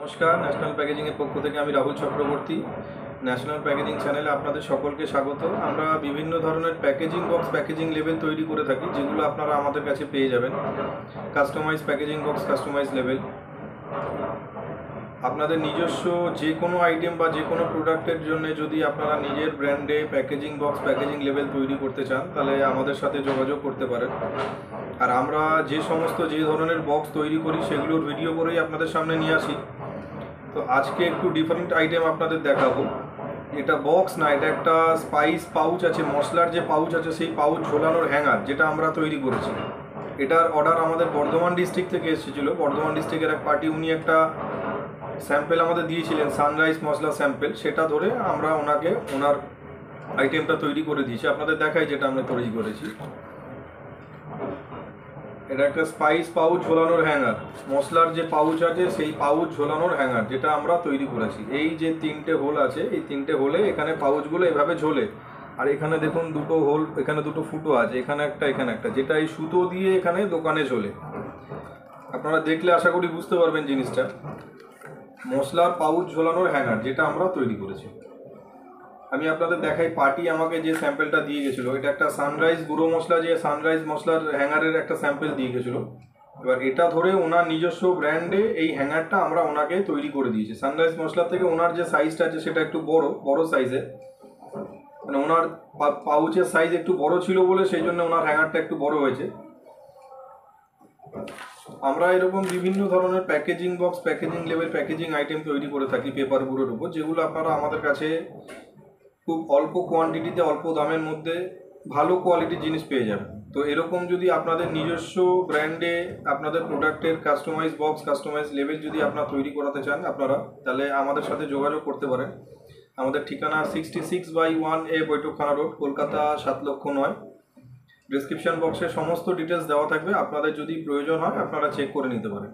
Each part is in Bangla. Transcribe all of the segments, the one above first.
নমস্কার, ন্যাশনাল প্যাকেজিংয়ের পক্ষ থেকে আমি রাহুল চক্রবর্তী। ন্যাশনাল প্যাকেজিং চ্যানেলে আপনাদের সকলকে স্বাগত। আমরা বিভিন্ন ধরনের প্যাকেজিং বক্স, প্যাকেজিং লেবেল তৈরি করে থাকি, যেগুলো আপনারা আমাদের কাছে পেয়ে যাবেন। Customise packaging box, customise label. আপনাদের নিজস্ব যে কোনো আইটেম বা যে কোনো প্রোডাক্টের জন্য যদি আপনারা নিজের ব্র্যান্ডে প্যাকেজিং বক্স, প্যাকেজিং লেবেল তৈরি করতে চান, তাহলে আমাদের সাথে যোগাযোগ করতে পারেন। আর আমরা যে ধরনের বক্স তৈরি করি সেগুলোর ভিডিও করেই আপনাদের সামনে নিয়ে আসি। তো আজকে একটু ডিফারেন্ট আইটেম আপনাদের দেখাবো। এটা বক্স না, এটা একটা স্পাইস পাউচ আছে, মশলার যে পাউচ আছে সেই পাউচ ঝোলানোর হ্যাঙ্গার, যেটা আমরা তৈরি করেছি। এটার অর্ডার আমাদের বর্ধমান ডিস্ট্রিক্ট থেকে এসেছিল। বর্ধমান ডিস্ট্রিক্টের এক পার্টি, উনি একটা স্যাম্পেল আমাদের দিয়েছিলেন, সানরাইজ মশলা স্যাম্পেল। সেটা ধরে আমরা ওনাকে ওনার আইটেমটা তৈরি করে দিয়েছি। আপনাদের দেখাই যেটা আমরা তৈরি করেছি। এটা একটা স্পাইস পাউচ ঝোলানোর হ্যাঙ্গার, মশলার যে পাউচ আছে সেই পাউচ ঝোলানোর হ্যাঙ্গার, যেটা আমরা তৈরি করেছি। এই যে তিনটে হোল আছে, এই তিনটে হোলে এখানে পাউচগুলো এভাবে ঝোলে। আর এখানে দেখুন দুটো হোল, এখানে দুটো ফুটো আছে, এখানে একটা, এখানে একটা, যেটা এই সুতো দিয়ে এখানে দোকানে ঝোলে। আপনারা দেখলে আশা করি বুঝতে পারবেন জিনিসটা। মশলার পাউচ ঝোলানোর হ্যাঙ্গার, যেটা আমরা তৈরি করেছি। আমি আপনাদের দেখাই, পার্টি আমাকে যে স্যাম্পেলটা দিয়ে গেছিলো, এটা একটা সানরাইজ গুঁড়ো মশলা, যে সানরাইজ মশলার হ্যাঙ্গারের একটা স্যাম্পেল দিয়ে গেছিলো। এবার এটা ধরে ওনার নিজস্ব ব্র্যান্ডে এই হ্যাঙ্গারটা আমরা ওনাকে তৈরি করে দিয়েছি। সানরাইজ মশলা থেকে ওনার যে সাইজটা আছে সেটা একটু বড় সাইজের, মানে ওনার পাউচের সাইজ একটু বড় ছিল বলে সেই জন্য ওনার হ্যাঙ্গারটা একটু বড় হয়েছে। আমরা এরকম বিভিন্ন ধরনের packaging box, packaging label, packaging item তৈরি করে থাকি পেপার বোর্ডের উপর, যেগুলো আপনারা আমাদের কাছে খুব অল্প কোয়ান্টিটিতে, অল্প দামের মধ্যে ভালো কোয়ালিটির জিনিস পেয়ে যাবেন। তো এরকম যদি আপনাদের নিজস্ব ব্র্যান্ডে আপনাদের প্রোডাক্টের কাস্টমাইজ বক্স, কাস্টমাইজ লেবেল যদি আপনারা তৈরি করাতে চান আপনারা, তাহলে আমাদের সাথে যোগাযোগ করতে পারেন। আমাদের ঠিকানা 66/1A বৈঠকখানা রোড, কলকাতা 7,09,000। ডিসক্রিপশন বক্সে সমস্ত ডিটেলস দেওয়া থাকবে, আপনাদের যদি প্রয়োজন হয় আপনারা চেক করে নিতে পারেন।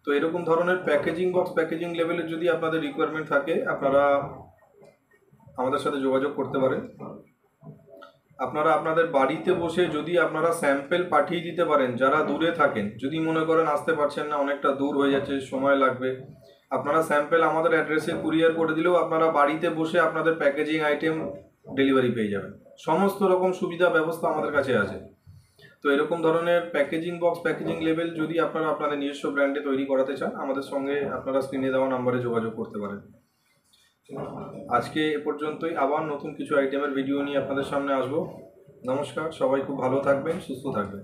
তো এরকম ধরনের প্যাকেজিং বক্স, প্যাকেজিং লেভেলের যদি আপনাদের রিকোয়ারমেন্ট থাকে, আপনারা আমাদের সাথে যোগাযোগ করতে পারেন। আপনারা আপনাদের বাড়িতে বসে যদি আপনারা স্যাম্পেল পাঠিয়ে দিতে পারেন, যারা দূরে থাকেন, যদি মনে করেন আসতে পারছেন না, অনেকটা দূর হয়ে যাচ্ছে, সময় লাগবে, আপনারা স্যাম্পেল আমাদের অ্যাড্রেসে কুরিয়ার করে দিলেও আপনারা বাড়িতে বসে আপনাদের প্যাকেজিং আইটেম ডেলিভারি পেয়ে যাবেন। সমস্ত রকম সুবিধা ব্যবস্থা আমাদের কাছে আছে। তো এরকম ধরনের প্যাকেজিং বক্স, প্যাকেজিং লেবেল যদি আপনারা আপনাদের নিজস্ব ব্র্যান্ডে তৈরি করাতে চান, আমাদের সঙ্গে আপনারা স্ক্রিনে দেওয়া নাম্বারে যোগাযোগ করতে পারেন। আজকে এ পর্যন্তই। আবার নতুন কিছু আইটেমের ভিডিও নিয়ে আপনাদের সামনে আসবো। নমস্কার, সবাই খুব ভালো থাকবেন, সুস্থ থাকবেন।